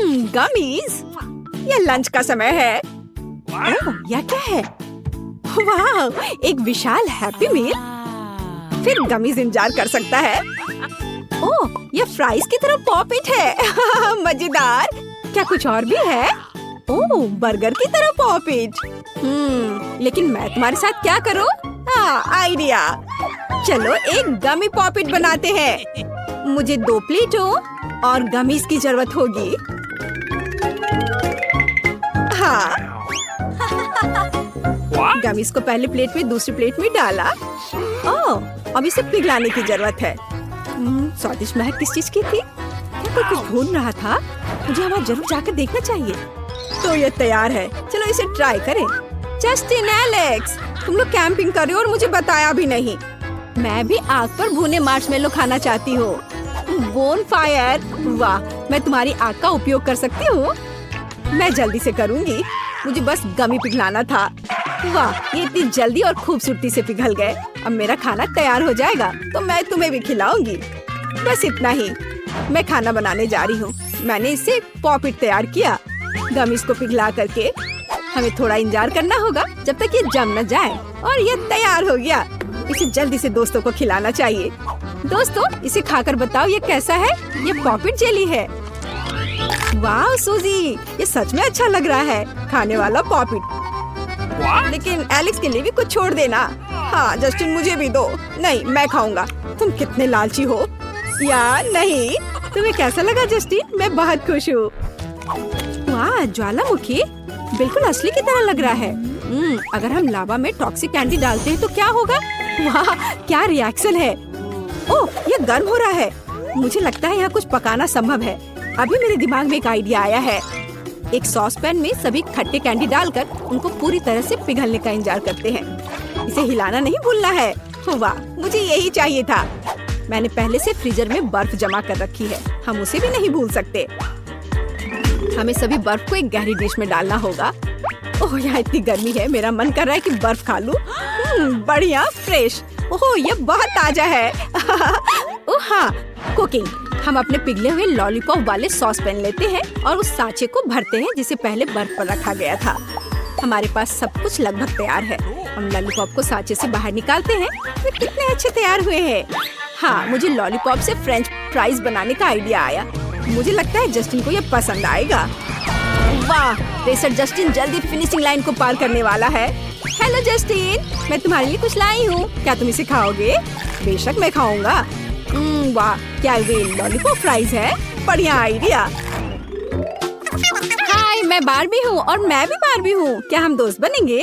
Gummies. ये lunch का समय है। ओह, यह क्या है? वाह, एक विशाल हैप्पी मील। फिर गमीज इंतजार कर सकता है। ओह, ये फ्राइज की तरह पॉपिट है। मजेदार। क्या कुछ और भी है? ओह, बर्गर की तरह पॉपिट। लेकिन मैं तुम्हारे साथ क्या करूं? आइडिया। चलो एक गमी पॉपिट बनाते हैं। मुझे 2 प्लेटों और गमीज की जरूरत होगी। हाँ, गमीज को पहले प्लेट में दूसरी प्लेट में डाला। ओह, अब इसे पिघलाने की जरूरत है। स्वादिष्ट महक किस चीज की थी? क्या कोई कुछ ढूंढ रहा था? मुझे वहाँ जरूर जाकर देखना चाहिए। तो ये तैयार है, चलो इसे ट्राई करें। जस्टिन, एलेक्स, तुम लोग कैंपिंग कर रहे हो और मुझे बताया भी नहीं। मैं भी आग पर भुने मार्शमेलो खाना चाहती हूँ। Bone fire. वाह, मैं तुम्हारी आग का उपयोग कर सकती हूँ। मैं जल्दी से करूँगी। मुझे बस गमी पिघलाना था। वाह, ये इतनी जल्दी और खूबसूरती से पिघल गए। अब मेरा खाना तैयार हो जाएगा तो मैं तुम्हें भी खिलाऊंगी। बस इतना ही। मैं खाना बनाने जा रही हूँ। मैंने इससे पॉपिट तैयार किया। गमीज को पिघला करके हमें थोड़ा इंतजार करना होगा जब तक ये जम न जाए। और ये तैयार हो गया। इसे जल्दी से दोस्तों को खिलाना चाहिए। दोस्तों, इसे खाकर बताओ ये कैसा है? ये पॉपिट जेली है। वाह सूजी, ये सच में अच्छा लग रहा है। खाने वाला पॉपिट। लेकिन एलेक्स के लिए भी कुछ छोड़ देना। हाँ जस्टिन, मुझे भी दो। नहीं, मैं खाऊंगा। तुम कितने लालची हो। यार नहीं। तुम्हें कैसा लगा जस्टिन? मैं बहुत खुश हूँ। वाह, ज्वालामुखी बिल्कुल असली की तरह लग रहा है। अगर हम लावा में टॉक्सिक कैंडी डालते हैं तो क्या होगा? वाह, क्या रिएक्शन है। ओह, ये गर्म हो रहा है। मुझे लगता है यहाँ कुछ पकाना संभव है। अभी मेरे दिमाग में एक आइडिया आया है। एक सॉस पैन में सभी खट्टे कैंडी डालकर उनको पूरी तरह से पिघलने का इंतजार करते हैं। इसे हिलाना नहीं भूलना है। वाह, मुझे यही चाहिए था। मैंने पहले से फ्रीजर में बर्फ जमा कर रखी है। हम उसे भी नहीं भूल सकते। हमें सभी बर्फ को एक गहरी डिश में डालना होगा। ओह, यहाँ इतनी गर्मी है, मेरा मन कर रहा है कि बर्फ खा लूं। बढ़िया, फ्रेश। ओह, ये बहुत ताजा है। ओह हाँ, कुकिंग। हम अपने पिघले हुए लॉलीपॉप वाले सॉस पैन लेते हैं और उस सांचे को भरते हैं जिसे पहले बर्फ पर रखा गया था। हमारे पास सब कुछ लगभग तैयार है। हम लॉलीपॉप को सांचे से बाहर निकालते हैं। वे कितने अच्छे तैयार हुए हैं। हाँ, मुझे लॉलीपॉप से फ्रेंच फ्राइज बनाने का आइडिया आया। मुझे लगता है जस्टिन को ये पसंद आएगा। वाह, रेसर जस्टिन जल्दी फिनिशिंग लाइन को पार करने वाला है। हेलो जस्टिन, मैं तुम्हारे लिए कुछ लाई हूँ। क्या तुम इसे खाओगे? बेशक मैं खाऊंगा। वाह, क्या वे लॉलीपॉप फ्राइज है? बढ़िया आइडिया। हाय, मैं बारबी हूँ और मैं भी बारबी हूँ। क्या हम दोस्त बनेंगे?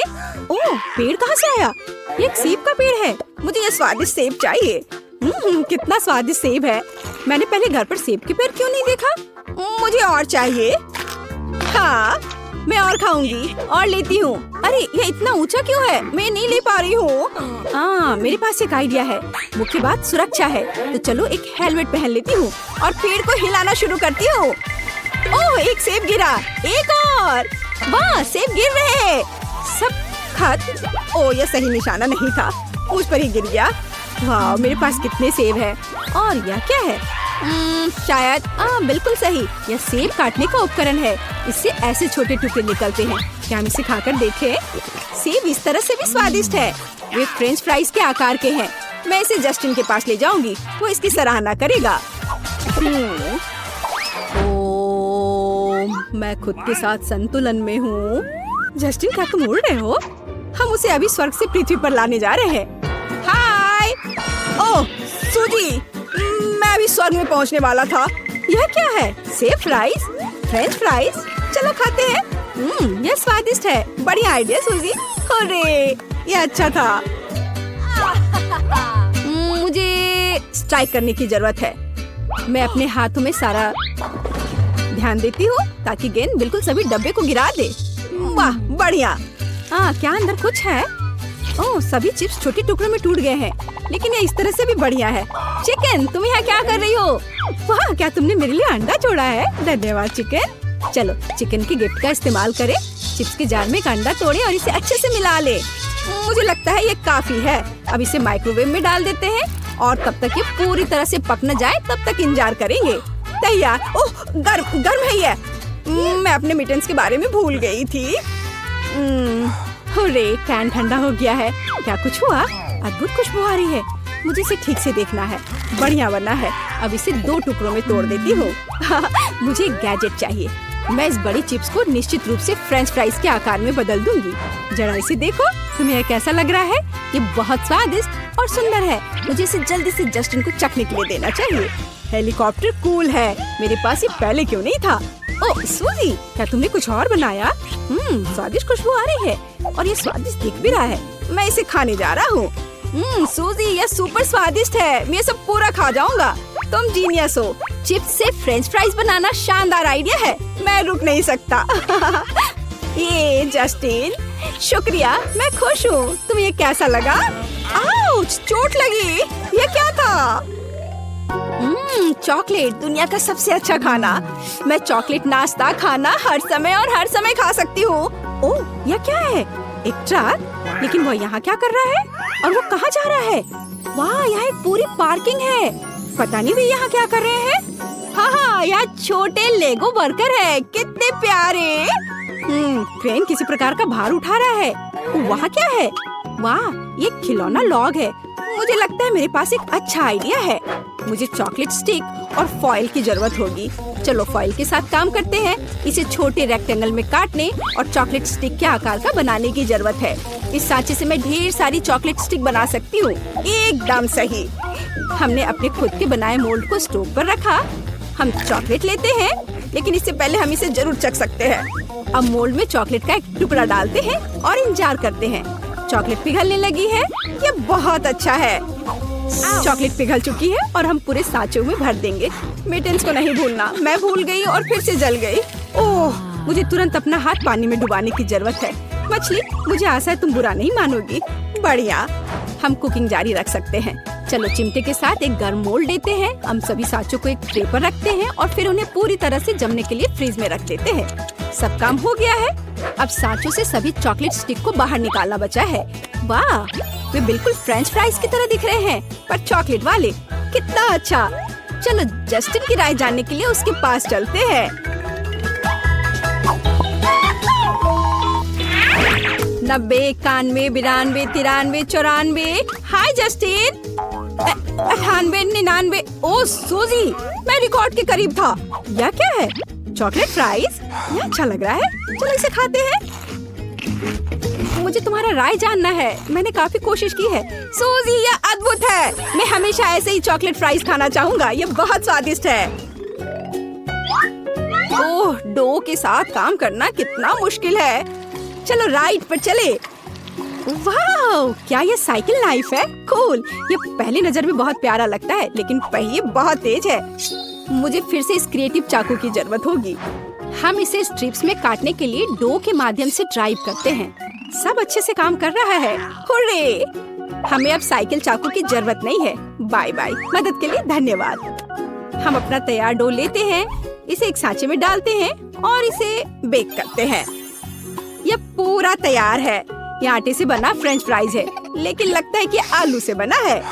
ओह, पेड़ कहाँ से आया? ये एक सेब का पेड़ है। मुझे ये स्वादिष्ट सेब चाहिए। कितना स्वादिष्ट सेब है। मैंने पहले घर पर सेब के पेड़ क्यों नहीं देखा? मुझे और चाहिए। हाँ, मैं और खाऊंगी और लेती हूँ। अरे, ये इतना ऊंचा क्यों है? मैं नहीं ले पा रही हूँ। हाँ, मेरे पास एक आइडिया है। मुख्य बात सुरक्षा है। तो चलो एक हेलमेट पहन लेती हूँ और पेड़ को हिलाना शुरू करती हूँ। ओह, एक सेब गिरा। एक और। वाह, सेब गिर रहे हैं। सब खत्म। ओह, यह सही निशाना नहीं था। मुझ पर ही गिर गया। वाह, मेरे पास कितने सेब हैं। और यह क्या है? शायद बिल्कुल सही। यह सेब काटने का उपकरण है। इससे ऐसे छोटे टुकड़े निकलते हैं। क्या हम इसे खाकर देखें? सेब इस तरह से भी स्वादिष्ट है। वे फ्रेंच फ्राइज के आकार के हैं। मैं इसे जस्टिन के पास ले जाऊंगी। वो इसकी सराहना करेगा। ओह, मैं खुद के साथ संतुलन में हूँ। जस्टिन, क्या तुम उड़ रहे हो? हम उसे अभी स्वर्ग से पृथ्वी पर लाने जा रहे हैं। हाय। ओह सूजी, मैं अभी स्वर्ग में पहुंचने वाला था। यह क्या है? सेब फ्राइज? French fries? चलो खाते हैं। यह स्वादिष्ट है। बढ़िया आइडिया सूजी। अरे, यह अच्छा था। मुझे स्ट्राइक करने की जरूरत है। मैं अपने हाथों में सारा ध्यान देती हूँ ताकि गेंद बिल्कुल सभी डब्बे को गिरा दे। वाह, बढ़िया। क्या अंदर कुछ है? ओह, सभी चिप्स छोटे टुकड़ों में टूट गए हैं। लेकिन ये इस तरह से भी बढ़िया है। चिकन, तुम यहाँ क्या कर रही हो? वाह, क्या तुमने मेरे लिए अंडा छोड़ा है? धन्यवाद चिकन। चलो चिकन के गिफ्ट का इस्तेमाल करें। चिप्स के जार में एक अंडा तोड़े और इसे अच्छे से मिला ले। मुझे लगता है ये काफी है। अब इसे माइक्रोवेव में डाल देते हैं और तब तक ये पूरी तरह से पक न जाए तब तक इंतजार करेंगे। तैयार। ओह, गर्म है ये। मैं अपने मिटन्स के बारे में भूल गई थी। हुर्रे, कैन ठंडा हो गया है। क्या कुछ हुआ? अद्भुत खुशबू आ रही है। मुझे इसे ठीक से देखना है, बढ़िया बनना है। अब इसे 2 टुकड़ों में तोड़ देती हूँ। मुझे एक गैजेट चाहिए। मैं इस बड़ी चिप्स को निश्चित रूप से फ्रेंच फ्राइज के आकार में बदल दूंगी। जरा इसे देखो, तुम्हें यह कैसा लग रहा है? ये बहुत स्वादिष्ट और सुंदर है। मुझे इसे जल्दी से जस्टिन को चखने के लिए देना चाहिए। हेलीकॉप्टर कूल है, मेरे पास ये पहले क्यों नहीं था? ओह सूजी, क्या तुमने कुछ और बनाया? स्वादिष्ट खुशबू आ रही है और ये स्वादिष्ट दिख भी रहा है। मैं इसे खाने जा रहा हूँ। सूजी, यह सुपर स्वादिष्ट है। मैं सब पूरा खा जाऊंगा। तुम जीनियस हो। चिप्स से फ्रेंच फ्राइज बनाना शानदार आइडिया है। मैं रुक नहीं सकता। ये जस्टिन, शुक्रिया, मैं खुश हूँ। तुम्हें ये कैसा लगा? आउच, चोट लगी। ये क्या था? चॉकलेट, दुनिया का सबसे अच्छा खाना। मैं चॉकलेट नाश्ता खाना हर समय और हर समय खा सकती हूँ। ओह, यह क्या है? एक ट्रक? लेकिन वो यहाँ क्या कर रहा है? और वो कहाँ जा रहा है? वाह, यहाँ एक पूरी पार्किंग है। पता नहीं वे यहाँ क्या कर रहे हैं। हाँ, यहाँ छोटे लेगो वर्कर है। कितने प्यारे। क्रेन किसी प्रकार का भार उठा रहा है। वहाँ क्या है? वाह, ये खिलौना लॉग है। मुझे लगता है मेरे पास एक अच्छा आइडिया है। मुझे चॉकलेट स्टिक और फॉइल की जरूरत होगी। चलो फॉइल के साथ काम करते हैं। इसे छोटे रेक्टेंगल में काटने और चॉकलेट स्टिक के आकार का बनाने की जरूरत है। इस सांचे से मैं ढेर सारी चॉकलेट स्टिक बना सकती हूँ। एकदम सही। हमने अपने खुद के बनाए मोल्ड को स्टोव पर रखा। हम चॉकलेट लेते हैं, लेकिन इससे पहले हम इसे जरूर चख सकते हैं। अब मोल्ड में चॉकलेट का एक टुकड़ा डालते हैं और इंतजार करते हैं। चॉकलेट पिघलने लगी है। ये बहुत अच्छा है। चॉकलेट पिघल चुकी है और हम पूरे सांचों में भर देंगे। मिटन्स को नहीं भूलना। मैं भूल गई और फिर से जल गई। ओह, मुझे तुरंत अपना हाथ पानी में डुबाने की जरूरत है। मछली, मुझे आशा है तुम बुरा नहीं मानोगी। बढ़िया, हम कुकिंग जारी रख सकते हैं। चलो चिमटे के साथ एक गर्म मोल्ड लेते हैं। हम सभी सांचों को एक ट्रे पर रखते हैं और फिर उन्हें पूरी तरह से जमने के लिए फ्रीज में रख देते हैं। सब काम हो गया है। अब सांचों से सभी चॉकलेट स्टिक को बाहर निकालना बचा है। वाह, वे बिल्कुल फ्रेंच फ्राइज की तरह दिख रहे हैं, पर चॉकलेट वाले। कितना अच्छा। चलो जस्टिन की राय जानने के लिए उसके पास चलते हैं। 90, 91, 92, 93, 94। हाय जस्टिन। 98, 99। ओह सूजी, मैं रिकॉर्ड के करीब था। यह क्या है? Chocolate fries? ये अच्छा लग रहा है। चलो इसे खाते हैं। मुझे तुम्हारा राय जानना है। मैंने काफी कोशिश की है। सूजी, यह अद्भुत है। मैं हमेशा ऐसे ही चॉकलेट फ्राइज खाना चाहूंगा। ये बहुत स्वादिष्ट है। ओह, डो के साथ काम करना कितना मुश्किल है। चलो राइड पर चले। वाह, क्या ये साइकिल नाइफ है? कूल। ये पहली नजर में बहुत प्यारा लगता है, लेकिन पहिए बहुत तेज है। मुझे फिर से इस क्रिएटिव चाकू की जरूरत होगी। हम इसे स्ट्रिप्स में काटने के लिए डो के माध्यम से ड्राइव करते हैं। सब अच्छे से काम कर रहा है। हुर्रे! हमें अब साइकिल चाकू की जरूरत नहीं है। Bye bye. मदद के लिए धन्यवाद। हम अपना तैयार डो लेते हैं, इसे एक सांचे में डालते हैं और इसे बेक करते हैं। यह पूरा तैयार है। यह आटे से बना फ्रेंच फ्राइज है, लेकिन लगता है कि आलू से बना है।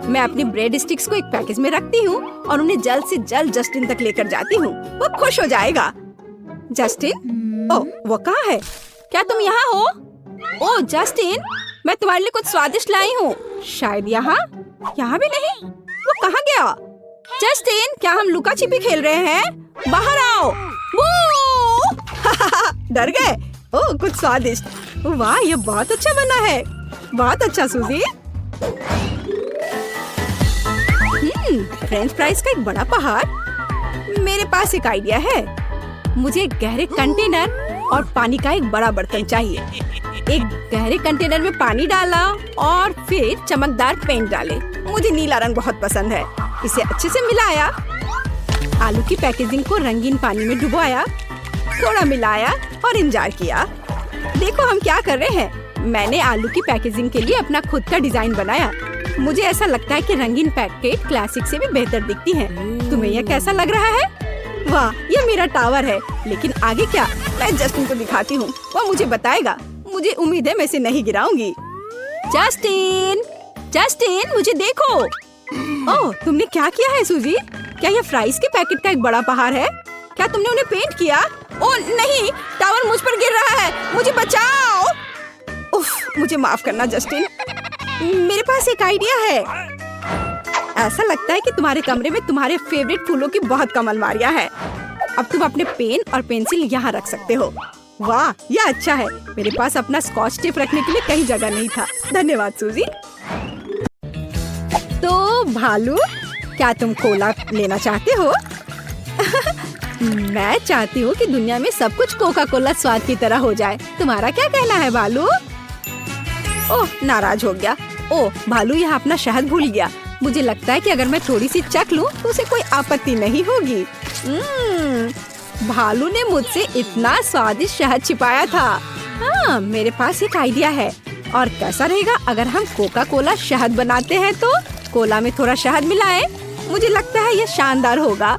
मैं अपनी ब्रेड स्टिक्स को एक पैकेज में रखती हूँ और उन्हें जल्द से जल्द जस्टिन तक लेकर जाती हूँ। वो खुश हो जाएगा। जस्टिन, ओह, वो कहाँ है? क्या तुम यहाँ हो? ओह जस्टिन, मैं तुम्हारे लिए कुछ स्वादिष्ट लाई हूँ। शायद यहाँ भी नहीं। वो कहाँ गया? जस्टिन, क्या हम लुका छिपी खेल रहे हैं? बाहर आओ। डर गए? ओह, कुछ स्वादिष्ट। वाह, ये बहुत अच्छा बना है। बहुत अच्छा सूजी। फ्रेंच फ्राइज का एक बड़ा पहाड़। मेरे पास एक आइडिया है। मुझे एक गहरे कंटेनर और पानी का एक बड़ा बर्तन चाहिए। एक गहरे कंटेनर में पानी डाला और फिर चमकदार पेंट डाले। मुझे नीला रंग बहुत पसंद है। इसे अच्छे से मिलाया। आलू की पैकेजिंग को रंगीन पानी में डुबोया, थोड़ा मिलाया और इंतजार किया। देखो हम क्या कर रहे हैं। मैंने आलू की पैकेजिंग के लिए अपना खुद का डिजाइन बनाया। मुझे ऐसा लगता है कि रंगीन पैकेट क्लासिक से भी बेहतर दिखती है। तुम्हें यह कैसा लग रहा है? वाह, यह मेरा टावर है। लेकिन आगे क्या? मैं जस्टिन को दिखाती हूँ, वह मुझे बताएगा। मुझे उम्मीद है मैं इसे नहीं गिराऊंगी। जस्टिन, जस्टिन, मुझे देखो। ओह, तुमने क्या किया है सूजी? क्या यह फ्राइज के पैकेट का एक बड़ा पहाड़ है? क्या तुमने उन्हें पेंट किया? ओ नहीं, टावर मुझ पर गिर रहा है, मुझे बचाओ। उफ, मुझे माफ करना जस्टिन। मेरे पास एक आइडिया है। ऐसा लगता है कि तुम्हारे कमरे में तुम्हारे फेवरेट फूलों की बहुत कम अलमारियां हैं। अब तुम अपने पेन और पेंसिल यहाँ रख सकते हो। वाह, यह अच्छा है। मेरे पास अपना स्कॉच टेप रखने के लिए कहीं जगह नहीं था। धन्यवाद सूजी। तो भालू, क्या तुम कोला लेना चाहते हो? मैं चाहती हूँ कि दुनिया में सब कुछ कोका कोला स्वाद की तरह हो जाए। तुम्हारा क्या कहना है भालू? ओह, नाराज हो गया। ओह, भालू यहाँ अपना शहद भूल गया। मुझे लगता है कि अगर मैं थोड़ी सी चख लूं तो उसे कोई आपत्ति नहीं होगी। भालू ने मुझसे इतना स्वादिष्ट शहद छिपाया था। हाँ, मेरे पास एक आइडिया है। और कैसा रहेगा अगर हम कोका कोला शहद बनाते हैं तो कोला में थोड़ा शहद मिलाएं? मुझे लगता है यह शानदार होगा।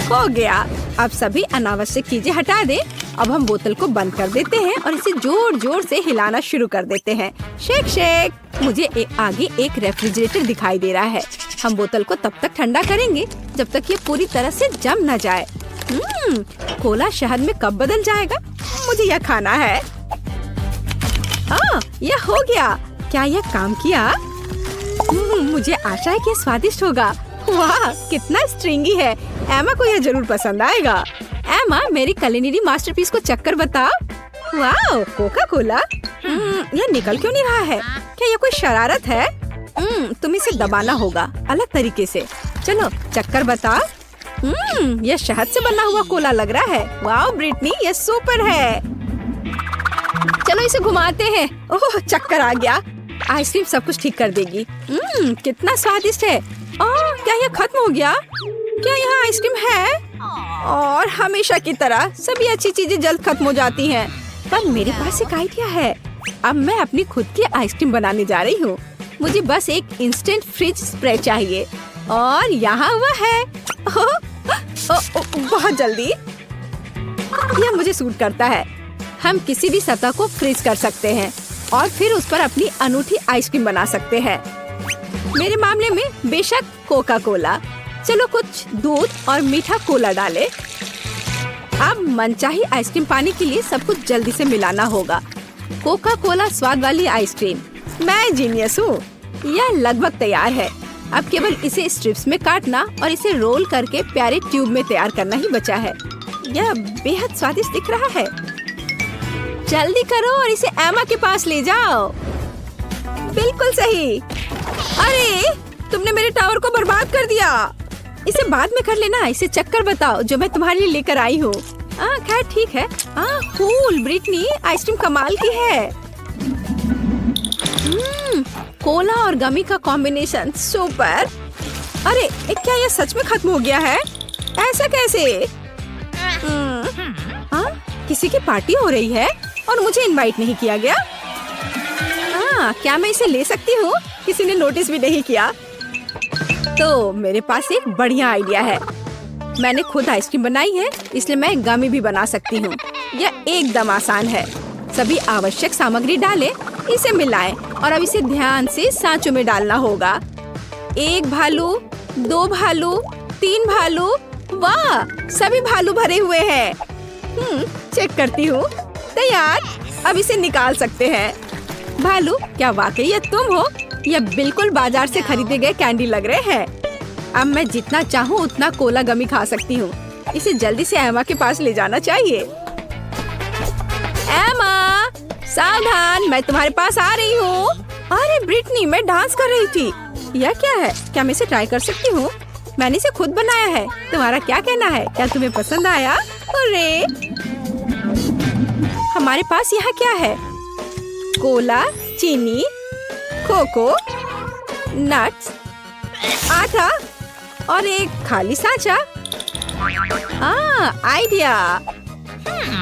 हो गया। अब सभी अनावश्यक चीजें हटा दे। अब हम बोतल को बंद कर देते हैं और इसे जोर जोर से हिलाना शुरू कर देते हैं। Shake shake. मुझे आगे एक रेफ्रिजरेटर दिखाई दे रहा है। हम बोतल को तब तक ठंडा करेंगे जब तक ये पूरी तरह से जम न जाए। कोला शहद में कब बदल जाएगा? मुझे यह खाना है। यह हो गया। क्या यह काम किया? मुझे आशा है कि स्वादिष्ट होगा। वाह, कितना स्ट्रिंगी है। एमा को यह जरूर पसंद आएगा। एमा, मेरी कुलिनरी मास्टरपीस को चक्कर बताओ। वाह, कोका कोला। यह निकल क्यों नहीं रहा है? क्या यह कोई शरारत है? तुम्हें इसे दबाना होगा अलग तरीके से। चलो चक्कर बता। यह शहद से बना हुआ कोला लग रहा है। वाह ब्रिटनी, यह सुपर है। चलो इसे घुमाते हैं। ओह, चक्कर आ गया। आइसक्रीम सब कुछ ठीक कर देगी। कितना स्वादिष्ट है। क्या यह खत्म हो गया? क्या यहाँ आइसक्रीम है? और हमेशा की तरह सभी अच्छी चीजें जल्द खत्म हो जाती हैं। पर मेरे पास एक आइडिया है। अब मैं अपनी खुद की आइसक्रीम बनाने जा रही हूँ। मुझे बस एक इंस्टेंट फ्रिज स्प्रे चाहिए और यहाँ वह है। बहुत जल्दी। यह मुझे सूट करता है। हम किसी भी सतह को फ्रीज कर सकते हैं और फिर उस पर अपनी अनूठी आइसक्रीम बना सकते हैं। मेरे मामले में बेशक कोका कोला। चलो कुछ दूध और मीठा कोला डालें। अब मनचाही आइसक्रीम पाने के लिए सब कुछ जल्दी से मिलाना होगा। कोका कोला स्वाद वाली आइसक्रीम। मैं जीनियस हूँ। यह लगभग तैयार है। अब केवल इसे स्ट्रिप्स में काटना और इसे रोल करके प्यारे ट्यूब में तैयार करना ही बचा है। यह बेहद स्वादिष्ट दिख रहा है। जल्दी करो और इसे एमा के पास ले जाओ। बिल्कुल सही। अरे, तुमने मेरे टावर को बर्बाद कर दिया। इसे बाद में कर लेना। इसे चक्कर बताओ जो मैं तुम्हारे लिए लेकर आई हूँ। खैर ठीक है। कूल ब्रिटनी, आइसक्रीम कमाल की है। कोला और गमी का कॉम्बिनेशन सुपर। अरे, क्या यह सच में खत्म हो गया है? ऐसा कैसे? किसी की पार्टी हो रही है और मुझे इनवाइट नहीं किया गया। क्या मैं इसे ले सकती हूँ? किसी ने नोटिस भी नहीं किया। तो मेरे पास एक बढ़िया आइडिया है। मैंने खुद आइसक्रीम बनाई है, इसलिए मैं गमी भी बना सकती हूँ। यह एकदम आसान है। सभी आवश्यक सामग्री डालें, इसे मिलाएं और अब इसे ध्यान से सांचों में डालना होगा। 1 भालू, 2 भालू, 3 भालू। वाह, सभी भालू भरे हुए हैं। चेक करती हूँ। तैयार। अब इसे निकाल सकते हैं। भालू, क्या वाकई ये तुम हो? यह बिल्कुल बाजार से खरीदे गए कैंडी लग रहे हैं। अब मैं जितना चाहूँ उतना कोला गमी खा सकती हूँ। इसे जल्दी से एमा के पास ले जाना चाहिए। एमा, सावधान, मैं तुम्हारे पास आ रही हूँ। अरे ब्रिटनी, मैं डांस कर रही थी। यह क्या है? क्या मैं इसे ट्राई कर सकती हूँ? मैंने इसे खुद बनाया है। तुम्हारा क्या कहना है? क्या तुम्हें पसंद आया? अरे, हमारे पास यहाँ क्या है? कोला, चीनी, कोको, नट्स, आटा और एक खाली सांचा। आइडिया।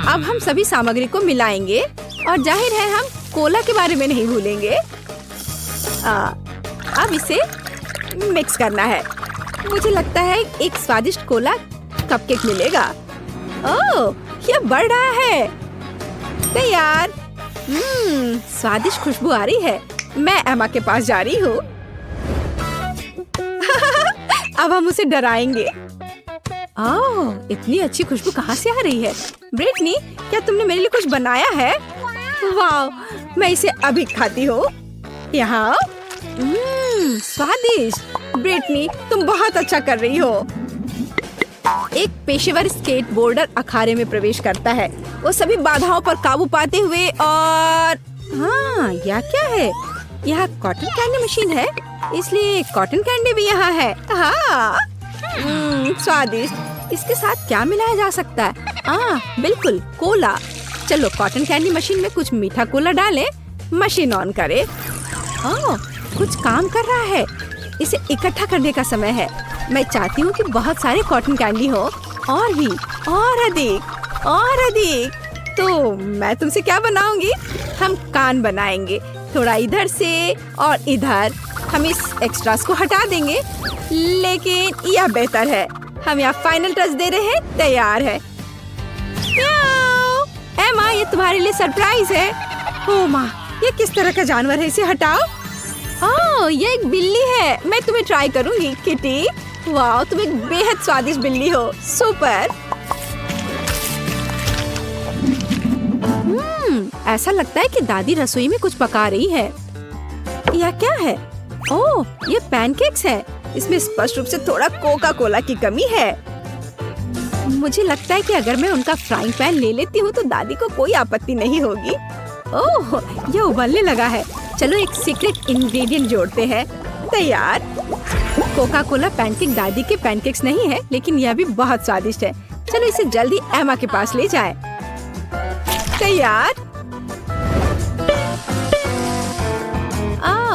अब हम सभी सामग्री को मिलाएंगे और जाहिर है हम कोला के बारे में नहीं भूलेंगे। अब इसे मिक्स करना है। मुझे लगता है एक स्वादिष्ट कोला कपकेक मिलेगा। ओह, यह बढ़ रहा है। तैयार। स्वादिष्ट खुशबू आ रही है। मैं एमा के पास जा रही हूँ। अब हम उसे डराएंगे। ओह, इतनी अच्छी खुशबू कहाँ से आ रही है? ब्रिटनी, क्या तुमने मेरे लिए कुछ बनाया है? वाह, मैं इसे अभी खाती हूँ। यहाँ स्वादिष्ट। ब्रिटनी, तुम बहुत अच्छा कर रही हो। एक पेशेवर स्केटबोर्डर अखाड़े में प्रवेश करता है, वो सभी बाधाओं पर काबू पाते हुए। और हाँ, यह क्या है? यह कॉटन कैंडी मशीन है, इसलिए कॉटन कैंडी भी यहाँ है। हाँ, स्वादिष्ट। इसके साथ क्या मिलाया जा सकता है? बिल्कुल, कोला। चलो कॉटन कैंडी मशीन में कुछ मीठा कोला डालें। मशीन ऑन करें। ओह, कुछ काम कर रहा है। इसे इकट्ठा करने का समय है। मैं चाहती हूँ कि बहुत सारे कॉटन कैंडी हो, और भी, और अधिक, और अधिक। तो मैं तुमसे क्या बनाऊंगी? हम कान बनाएंगे, थोड़ा इधर से और इधर। हम इस एक्स्ट्रास को हटा देंगे, लेकिन यह बेहतर है। हम यहाँ फाइनल टच दे रहे हैं। तैयार है। एमा, ये तुम्हारे लिए सरप्राइज है। ओह माँ, ये किस तरह का जानवर है? इसे हटाओ। ओह, ये एक बिल्ली है। मैं तुम्हें ट्राई करूंगी किटी। वाह, तुम एक बेहद स्वादिष्ट बिल्ली हो। सुपर। ऐसा लगता है कि दादी रसोई में कुछ पका रही है। यह क्या है? ओह, ये पैनकेक्स है। इसमें स्पष्ट रूप से थोड़ा कोका कोला की कमी है। मुझे लगता है कि अगर मैं उनका फ्राइंग पैन ले लेती हूँ तो दादी को कोई आपत्ति नहीं होगी। ओह, ये उबलने लगा है। चलो एक सीक्रेट इंग्रेडिएंट जोड़ते हैं। तैयार। कोका कोला पैनकेक दादी के पैनकेक्स नहीं है, लेकिन यह भी बहुत स्वादिष्ट है। चलो इसे जल्दी एमा के पास ले जाएं। तैयार।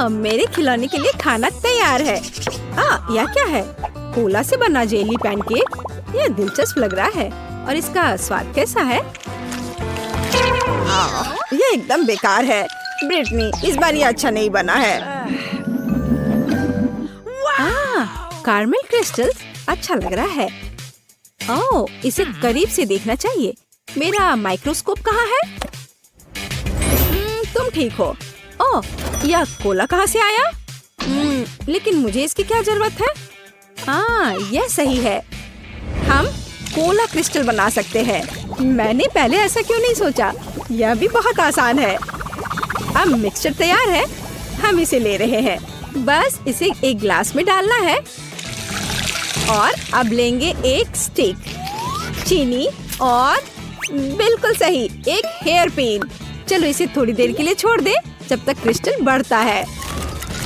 मेरे खिलौने के लिए खाना तैयार है। यह क्या है? कोला से बना जेली पैनकेक। यह दिलचस्प लग रहा है। और इसका स्वाद कैसा है? यह एकदम बेकार है। ब्रिटनी, इस बार ये अच्छा नहीं बना है। कार्मेल क्रिस्टल्स अच्छा लग रहा है। ओह, इसे करीब से देखना चाहिए। मेरा माइक्रोस्कोप कहाँ है? तुम ठीक हो। ओह, यह कोला कहाँ से आया? लेकिन मुझे इसकी क्या जरूरत है? यह सही है। हम कोला क्रिस्टल बना सकते हैं। मैंने पहले ऐसा क्यों नहीं सोचा? यह भी बहुत आसान है। अब मिक्सचर तैयार है। हम इसे ले रहे हैं। बस इसे एक ग्लास में डालना है। और अब लेंगे एक स्टिक, चीनी और बिल्कुल सही, एक हेयर पिन। चलो इसे थोड़ी देर के लिए छोड़ दे जब तक क्रिस्टल बढ़ता है।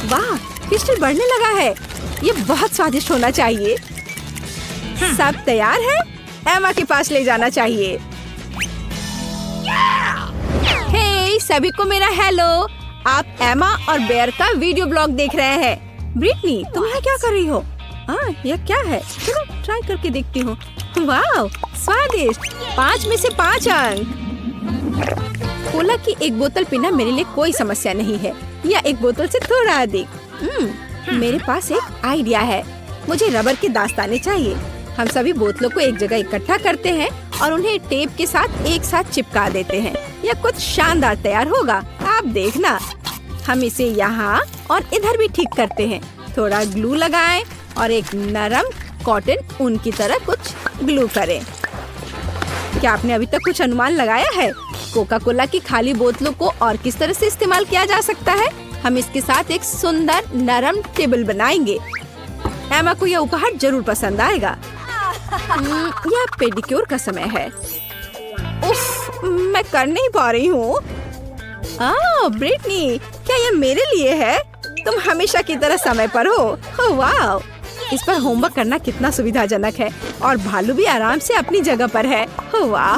वाह, क्रिस्टल बढ़ने लगा है। ये बहुत स्वादिष्ट होना चाहिए। सब तैयार है। एमा के पास ले जाना चाहिए। हे सभी को मेरा हेलो। आप एमा और बेयर का वीडियो ब्लॉग देख रहे हैं। ब्रिटनी, तुम यहाँ क्या कर रही हो? यह क्या है? चलो ट्राई करके देखती हूँ। वाह, स्वादिष्ट। 5 में से 5 अंक। कोला की एक बोतल पीना मेरे लिए कोई समस्या नहीं है, या एक बोतल से थोड़ा अधिक। मेरे पास एक आइडिया है। मुझे रबर के दास्ताने चाहिए। हम सभी बोतलों को एक जगह इकट्ठा करते हैं और उन्हें टेप के साथ एक साथ चिपका देते हैं। यह कुछ शानदार तैयार होगा, आप देखना। हम इसे यहाँ और इधर भी ठीक करते हैं। थोड़ा ग्लू लगाएं और एक नरम कॉटन ऊन की तरह कुछ ग्लू करें। क्या आपने अभी तक कुछ अनुमान लगाया है? कोका कोला की खाली बोतलों को और किस तरह से इस्तेमाल किया जा सकता है? हम इसके साथ एक सुंदर नरम टेबल बनाएंगे। एमा को यह उपहार जरूर पसंद आएगा। यह पेडिक्योर का समय है। उफ, मैं कर नहीं पा रही हूँ। ब्रिटनी, क्या यह मेरे लिए है? तुम हमेशा की तरह समय पर हो। वाह, इस पर होमवर्क करना कितना सुविधाजनक है। और भालू भी आराम से अपनी जगह पर है। वाह।